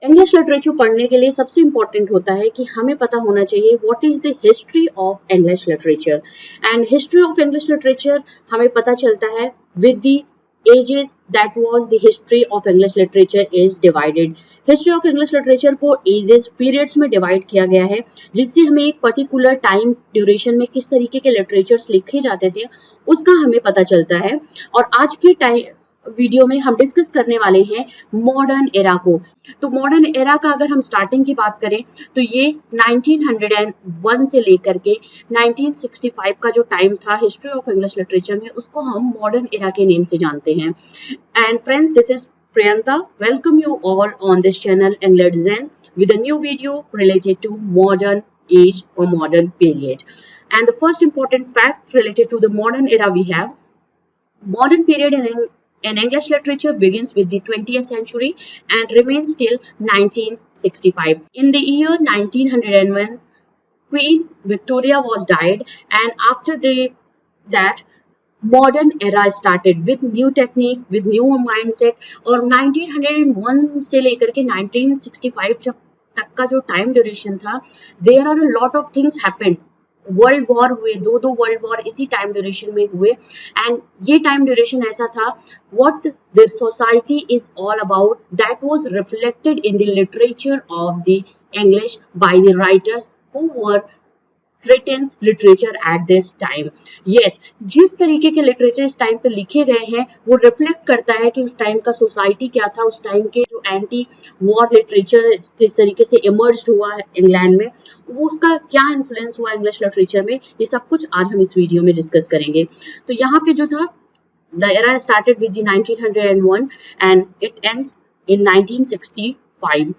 English literature पढ़ने के लिए सबसे इम्पोर्टेंट होता है कि हमें पता होना चाहिए what is the history of English literature. And history of English literature हमें पता चलता है with the ages that was the history of English literature is divided. History of English literature को ages periods में divide किया गया है, जिससे हमें एक particular time duration में किस तरीके के literatures लिखे जाते थे उसका हमें पता चलता है। और आज के वीडियो में हम डिस्कस करने वाले हैं मॉडर्न एरा को। तो मॉडर्न एरा का अगर हम स्टार्टिंग की बात करें तो ये 1901 से लेकर के 1965 का जो टाइम था हिस्ट्री ऑफ इंग्लिश लिटरेचर में, उसको हम मॉडर्न एरा के नेम से जानते हैं। And friends, this is Priyanka, welcome you all on this channel English zen with a new video related to modern age or modern period. And the first important fact related to the modern era we have, modern period in English literature begins with the 20th century and remains till 1965. In the year 1901, Queen Victoria was died, and after that, modern era started with new technique, with new mindset. और 1901 से लेकर के 1965 तक का जो time duration था, there are a lot of things happened. World war हुए, दो वर्ल्ड वॉर इसी टाइम ड्यूरेशन में हुए। एंड ये टाइम ड्यूरेशन ऐसा था, what the society is all about, that was reflected in the literature of the English by the writers who were written literature at this time. Yes, जिस तरीके के literature इस time पे लिखे गए हैं वो रिफ्लेक्ट करता है कि उस टाइम का सोसाइटी क्या था, उस टाइम के जो एंटी वॉर लिटरेचर जिस तरीके से इमर्ज हुआ है इंग्लैंड में, वो उसका क्या इन्फ्लुएंस हुआ इंग्लिश लिटरेचर में, ये सब कुछ आज हम इस वीडियो में डिस्कस करेंगे। तो यहाँ पे जो था, the era started with the 1901 and it ends in 1965.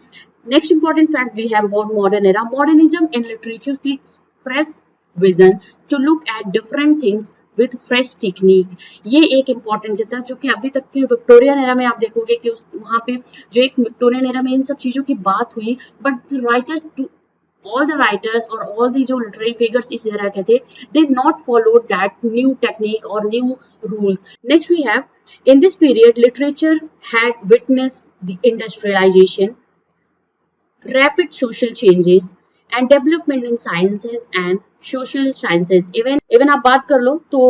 Next important fact we have about modern era. Modernism in literature seeks fresh vision to look at different things with fresh technique. ये एक important था जो कि अभी तक के Victorian era में आप देखोगे कि वहाँ पे जो एक विक्टोरियन एरा में इन सब चीजों की बात हुई, but writers, all the writers or all the जो literary figures इस एरा के थे, they not followed that new technique or new rules. Next we have, in this period literature had witnessed the industrialization, rapid social changes and development in sciences and social sciences. even आप बात कर लो तो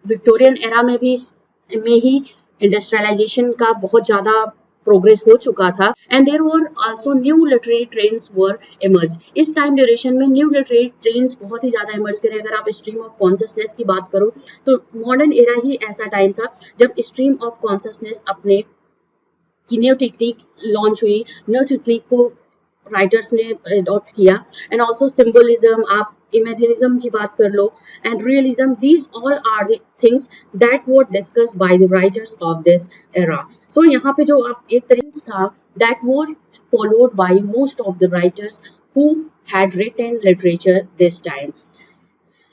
Victorian era में ही industrialisation का बहुत ज्यादा progress हो चुका था। And there were also new literary trends were emerge. इस टाइम ड्यूरेशन में न्यू लिटरेरी ट्रेंड्स बहुत ही ज्यादा इमर्ज करे। अगर आप स्ट्रीम ऑफ कॉन्शियसनेस की बात करो तो मॉडर्न एरा ही ऐसा टाइम था जब स्ट्रीम ऑफ कॉन्शियसनेस अपने की न्यू टेक्निक लॉन्च हुई, न्यू टेक्निक को राइटर्स ने अडॉप्ट किया। एंड ऑल्सो सिंबलिज्म, आप इमेजिनिज्म की बात कर लो, and realism, these all are the things that were discussed by the writers of this era. So यहाँ पे जो आप एक तरीके था that were followed by most of the writers who had written literature this time.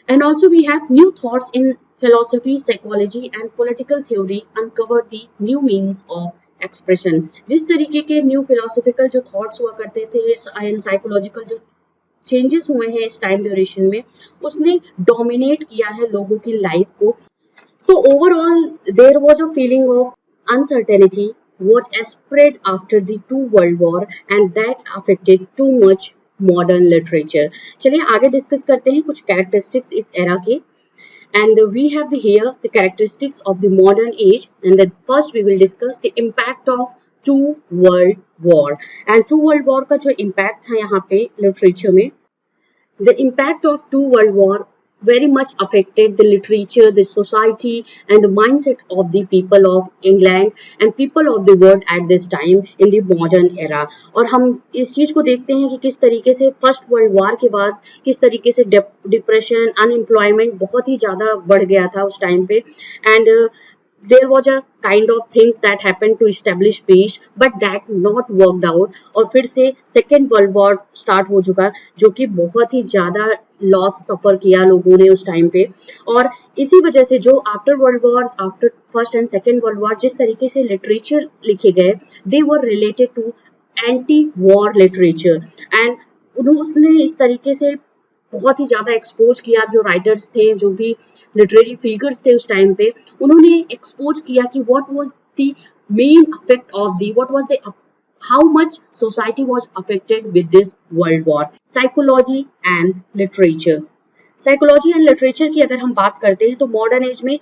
And also we have new thoughts in philosophy, psychology and political theory uncovered the new means of expression. जिस तरीके के new philosophical जो thoughts हुआ करते थे and psychological जो changes हुए हैं इस टाइम ड्यूरेशन में, उसने डोमिनेट किया है लोगों की लाइफ को। So overall there was a feeling of uncertainty was spread after the two world war and that affected too much modern literature. चलिए आगे डिस्कस करते हैं कुछ कैरेक्टरिस्टिक्स इस एरा के। And we have here the characteristics of the modern age, and then first we will discuss the impact of two world war. And two world war का जो impact था यहाँ पे literature में, the impact of two world war very much affected the literature, the society and the mindset of the people of England and people of the world at this time in the modern era. और हम इस चीज को देखते हैं कि किस तरीके से फर्स्ट वर्ल्ड वॉर के बाद किस तरीके से डिप्रेशन, अनएम्प्लॉयमेंट बहुत ही ज्यादा बढ़ गया था उस टाइम पे। And there was a kind of things that happened to establish peace but that not worked out। और फिर से सेकेंड वर्ल्ड वॉर स्टार्ट हो चुका जो कि बहुत ही ज्यादा लॉस सफर किया लोगों ने उस टाइम पे। और इसी वजह से जो after world war, after first and second world war जिस तरीके से लिटरेचर लिखे गए, they were related to anti war literature. And उसने इस तरीके से बहुत ही ज्यादा एक्सपोज किया, जो राइटर्स थे, जो भी लिटरेरी फिगर्स थे उस टाइम पे, उन्होंने एक्सपोज किया कि what was the main effect of the, what was the how much society was affected with this world war. Psychology and literature. Psychology and literature की अगर हम बात करते हैं तो मॉडर्न एज में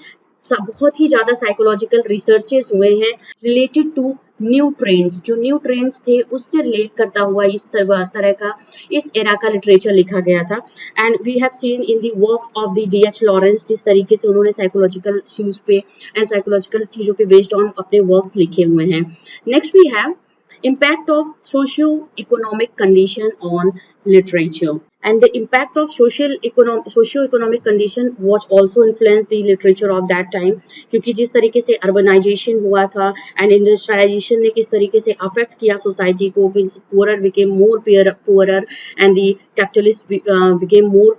बहुत ही ज्यादा साइकोलॉजिकल रिसर्चेस हुए हैं रिलेटेड टू न्यू ट्रेंड्स, जो न्यू ट्रेंड्स थे उससे रिलेट करता हुआ इस तरह का इस एरा का लिटरेचर लिखा गया था. And we have seen in the works of the D.H. Lawrence जिस तरीके से उन्होंने साइकोलॉजिकल इश्यूज पे एंड साइकोलॉजिकल चीजों पे बेस्ड ऑन अपने वर्क्स लिखे हुए हैं. Next we have impact of socio-economic condition on literature, and the impact of socio-economic condition was also influenced the literature of that time, क्योंकि जिस तरीके से urbanization हुआ था and industrialization ने किस तरीके से affect किया society को, poorer became more poorer and the capitalist became more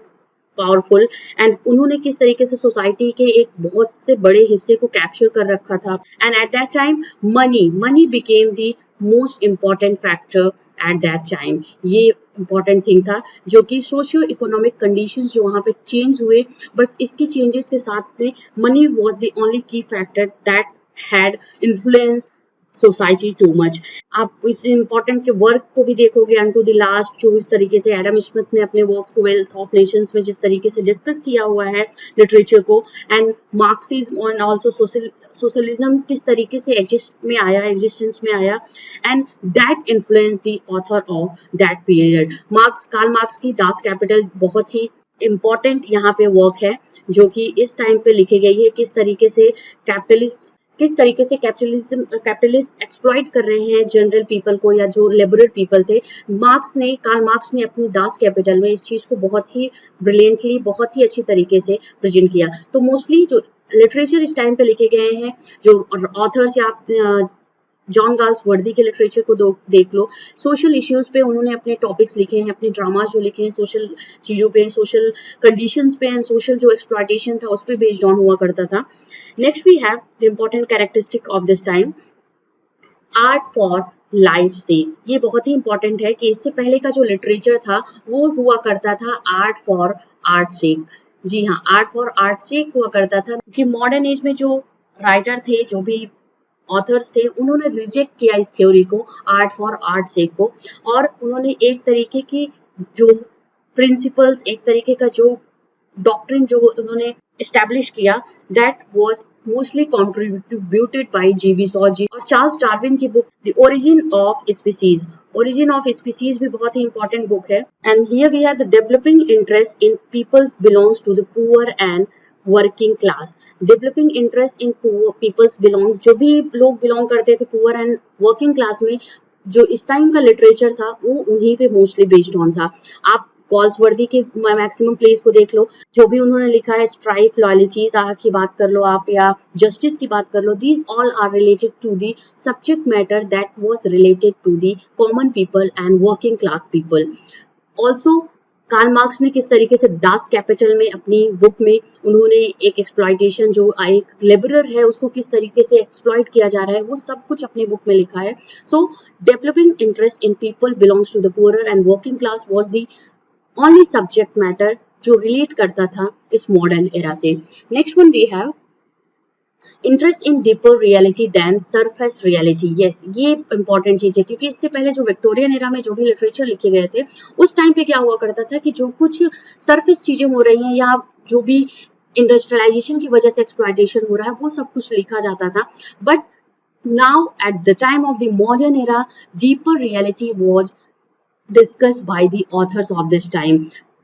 powerful, and उन्होंने किस तरीके से सोसाइटी के एक बहुत से बड़े हिस्से को कैप्चर कर रखा था. And at that time money became the most important factor at that time. ये इम्पॉर्टेंट थिंग था जो कि सोशियो इकोनॉमिक कंडीशंस जो वहाँ पे चेंज हुए, बट इसके चेंजेस के साथ में मनी वॉज द ओनली की factor that had influence society too much. आप इस इम्पोर्टेंट के वर्क को भी देखोगे अनटू द लास्ट, जो इस तरीके से एडम स्मिथ ने अपने वर्क्स को वेल्थ ऑफ नेशंस में जिस तरीके से डिस्कस किया हुआ है लिटरेचर को, and Marxism and also socialism किस तरीके से एग्जिस्टेंस में आया, and that influence the author of that period. Karl Marx की दास कैपिटल बहुत ही इम्पोर्टेंट यहाँ पे वर्क है जो कि इस टाइम पे लिखी गई है, किस तरीके से कैपिटलिस्ट एक्सप्लॉइट कर रहे हैं जनरल पीपल को या जो लेबरर पीपल थे. कार्ल मार्क्स ने अपनी दास कैपिटल में इस चीज को बहुत ही ब्रिलियंटली, बहुत ही अच्छी तरीके से प्रेजेंट किया. तो मोस्टली जो लिटरेचर इस टाइम पे लिखे गए हैं, जो ऑथर्स या आप जॉन गाल्स वर्दी के लिटरेचर को देख लो, सोशल इश्यूज पे उन्होंने अपने टॉपिक्स लिखे हैं, अपने ड्रामाज जो लिखे हैं सोशल चीजों पे, सोशल कंडीशंस पे एंड सोशल जो एक्सप्लॉयटेशन था उस पे बेस्ड ऑन हुआ करता था. Next we have the important characteristic of this time, art for life से. ये बहुत ही इंपॉर्टेंट है कि इससे पहले का जो लिटरेचर था वो हुआ करता था आर्ट फॉर आर्ट से. जी हाँ, आर्ट फॉर आर्ट से हुआ करता था, क्योंकि मॉडर्न एज में जो राइटर थे, जो भी ऑथर्स थे, उन्होंने रिजेक्ट किया इस थ्योरी को, आर्ट फॉर आर्ट से को, और उन्होंने एक तरीके की जो प्रिंसिपल्स, एक तरीके का जो डॉक्ट्रिन जो उन्होंने एस्टैब्लिश किया, that was mostly contributed by G.V. सॉजी और चार्ल्स डार्विन की book the origin of species. Origin of species भी बहुत ही इंपॉर्टेंट बुक है. And here we have the developing interest in peoples belongs to the poor and working class. Developing interest in peoples belongs, जो भी लोग belong करते थे poor and working class में, जो इस टाइम का लिटरेचर था वो उन्हीं पे मोस्टली बेस्ड ऑन था. आप गॉल्सवर्दी के मैक्सिमम प्लेस को देख लो, जो भी उन्होंने लिखा है, स्ट्राइफ, लॉयल्टीज की बात कर लो आप, या जस्टिस की बात कर लो, these all are related to the subject matter that was related to the common people and working class people. Also Karl Marx ने किस तरीके से दास कैपिटल में अपनी बुक में उन्होंने एक एक्सप्लॉयटेशन, जो एक लेबरर है उसको किस तरीके से एक्सप्लॉइट किया जा रहा है, वो सब कुछ अपनी बुक में लिखा है. So developing interest in people belongs to the poor and working class was the only subject matter जो रिलेट करता था इस मॉडर्न एरा से. Next one we have interest in deeper reality then surface reality. Yes, ये important चीज है, क्योंकि इससे पहले जो विक्टोरियन एरा में जो भी लिटरेचर लिखे गए थे, उस टाइम पे क्या हुआ करता था कि जो कुछ सरफेस चीजें हो रही हैं या जो भी इंडस्ट्रियलाइजेशन की वजह से एक्सप्लॉयटेशन हो रहा है, वो सब कुछ लिखा जाता था. But now at the time of the modern era, deeper reality was discussed by the authors of this time,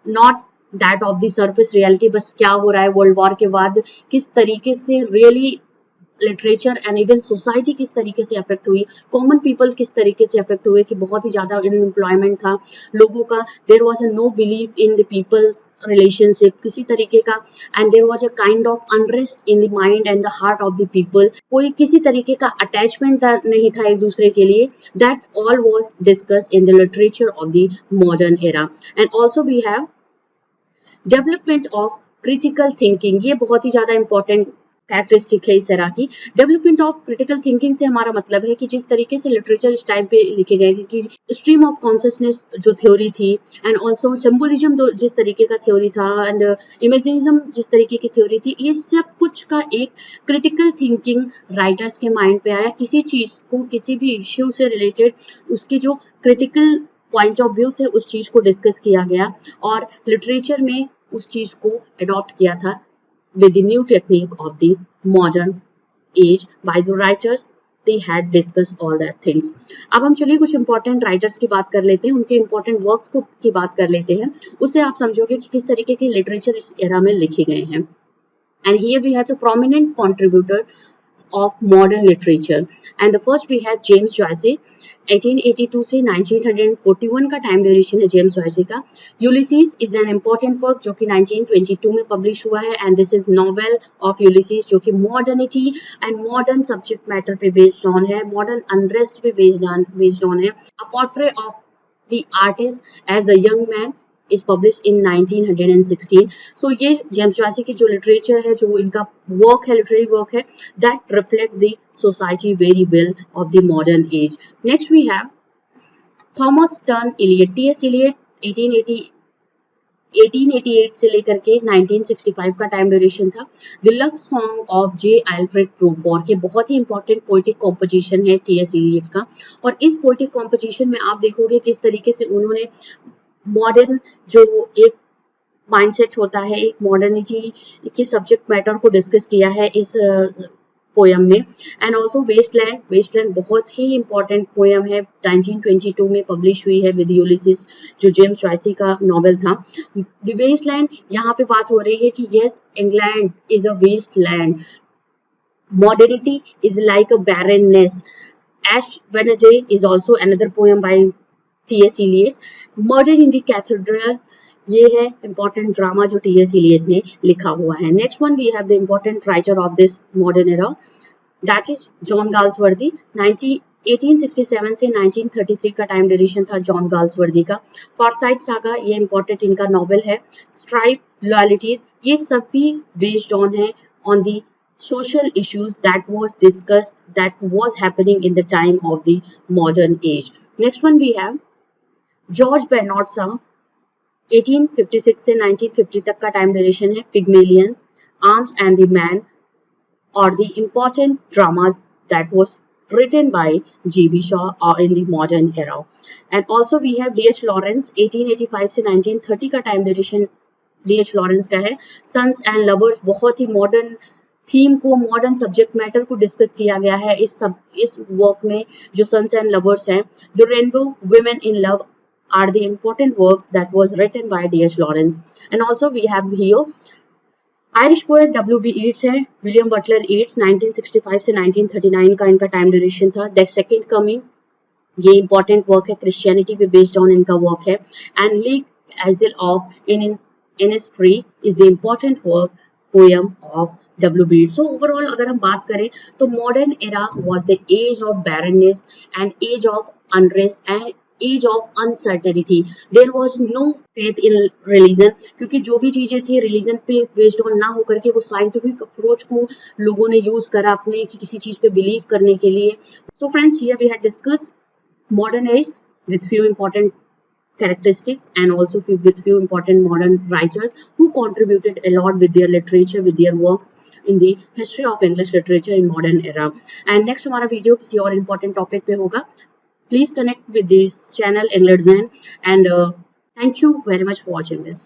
not that of the surface reality. बस क्या हो रहा है वर्ल्ड वॉर के बाद, किस तरीके से really literature and even society किस तरीके से अफेक्ट हुई, कॉमन पीपल किस तरीके से अफेक्ट हुए, कि बहुत ही ज्यादा अनएम्प्लॉयमेंट था लोगों का, there was a no belief in the peoples relationship किसी तरीके का, and there was a kind of unrest in the mind and the heart of the people. कोई किसी तरीके का अटैचमेंट नहीं था एक दूसरे के लिए. That all was discussed in the literature of the modern era. And also we have development of critical thinking. ये बहुत ही ज्यादा इंपॉर्टेंट कैरेक्टरिस्टिक है इस तरह की। डेवलपमेंट ऑफ क्रिटिकल थिंकिंग से हमारा मतलब है कि जिस तरीके से लिटरेचर इस टाइम पे लिखे गए कि स्ट्रीम ऑफ कॉन्शियसनेस जो थ्योरी थी, एंड ऑल्सो सिंबोलिज्म जिस तरीके का थ्योरी था, एंड इमेजिनिज्म जिस तरीके की थ्योरी थी, ये सब कुछ का एक क्रिटिकल थिंकिंग राइटर्स के माइंड पे आया। किसी चीज को, किसी भी इश्यू से रिलेटेड उसकी जो क्रिटिकल पॉइंट ऑफ व्यू से उस चीज को डिस्कस किया गया और लिटरेचर में उस चीज को अडॉप्ट किया था with the new technique of the modern age by the writers. They had discussed all that things. अब हम चलिए कुछ इंपॉर्टेंट राइटर्स की बात कर लेते हैं, उनके इंपॉर्टेंट वर्क्स को की बात कर लेते हैं। उससे आप समझोगे कि किस तरीके के लिटरेचर इस एरा में लिखे गए हैं। And here we have the prominent contributor of modern literature, and the first we have James Joyce। 1882 से 1941 का टाइम ड्यूरेशन है जेम्स जॉयसी का। Ulysses is an important work जो कि 1922 में पब्लिश हुआ है, and this is novel of Ulysses जो कि modernity and modern subject matter पे बेस्ड ऑन है, मॉडर्न अनरेस्ट पे बेस्ड ऑन है। A portrait of the artist as a young man is published in 1916. So ये James Joyce की जो literature है, जो इनका वर्क है, लिटरेरी वर्क है, that reflect the society very well of the modern age. Next we have Thomas Stern Eliot। T.S. Eliot 1888 से लेकर के 1965 का टाइम ड्यूरेशन था। The love song of J Alfred Prufrock के बहुत ही इंपॉर्टेंट पोएटिक कॉम्पोजिशन है टी.एस. एलियट का, और इस पोएटिक कॉम्पोजिशन में आप देखोगे किस तरीके से उन्होंने मॉडर्न जो एक माइंडसेट होता है, एक मॉडर्निटी के सब्जेक्ट मैटर को डिस्कस किया है इस पोयम में। एंड ऑल्सो वेस्टलैंड बहुत ही इंपॉर्टेंट पोयम है, 1922 में पब्लिश हुई है विद यूलिसिस, जो जेम्स जॉयसी का नॉवेल था। द वेस्टलैंड, यहाँ पे बात हो रही है कि yes, England is a wasteland, modernity is like a barrenness. Ash Wednesday is also another poem by T.S. Eliot। Murder in the cathedral, ये है इंपॉर्टेंट ड्रामा जो T.S. Eliot ने लिखा हुआ है। Next one we have the important writer of this modern era, that is John Galsworthy. 1867 से 1933 का time duration था जॉन गाल्सवर्दी का। फॉरसाइट सागा, ये इंपॉर्टेंट इनका नॉवेल है। स्ट्राइप, लॉयल्टीज, ये सब भी बेस्ड ऑन है on the social issues that was discussed, that was happening in the time of the modern age. Next one we have George Bernard Shaw. 1856 से 1950 तक का टाइम ड्यूरेशन है। Pygmalion, arms and the man, और the important dramas that was written by G.B. Shaw or in the modern era. And also we have D.H. Lawrence। 1885 से 1930 का time duration D.H. Lawrence का है। Sons and lovers, बहुत ही modern theme को, modern subject matter को discuss किया गया है इस वर्क में, जो सन्स एंड लवर्स हैं। The rainbow, women in love are the important works that was written by D.H. Lawrence. And also we have here Irish poet W.B. Yeats है। William Butler Yeats 1965 से 1939 का इनका time duration था। The second coming, ये important work है, Christianity पे based on इनका work है। And lake isle of Innisfree is the important work poem of W.B. Yeats. So overall अगर हम बात करें तो modern era was the age of barrenness and age of unrest and age of uncertainty. There was no faith in religion, क्योंकि जो भी चीजें थी रिलीजन पे बेस्ड ऑन ना होकर के वो साइंटिफिक अप्रोच को लोगों ने यूज करा अपने कि किसी चीज पे बिलीव करने के लिए। So friends, here we had discuss modern age with few important characteristics and also with few important modern writers who contributed a lot with their literature, with their works in the history of English literature in modern era. And next हमारा video किसी और important topic पे होगा। Please connect with this channel English Zen, and thank you very much for watching this.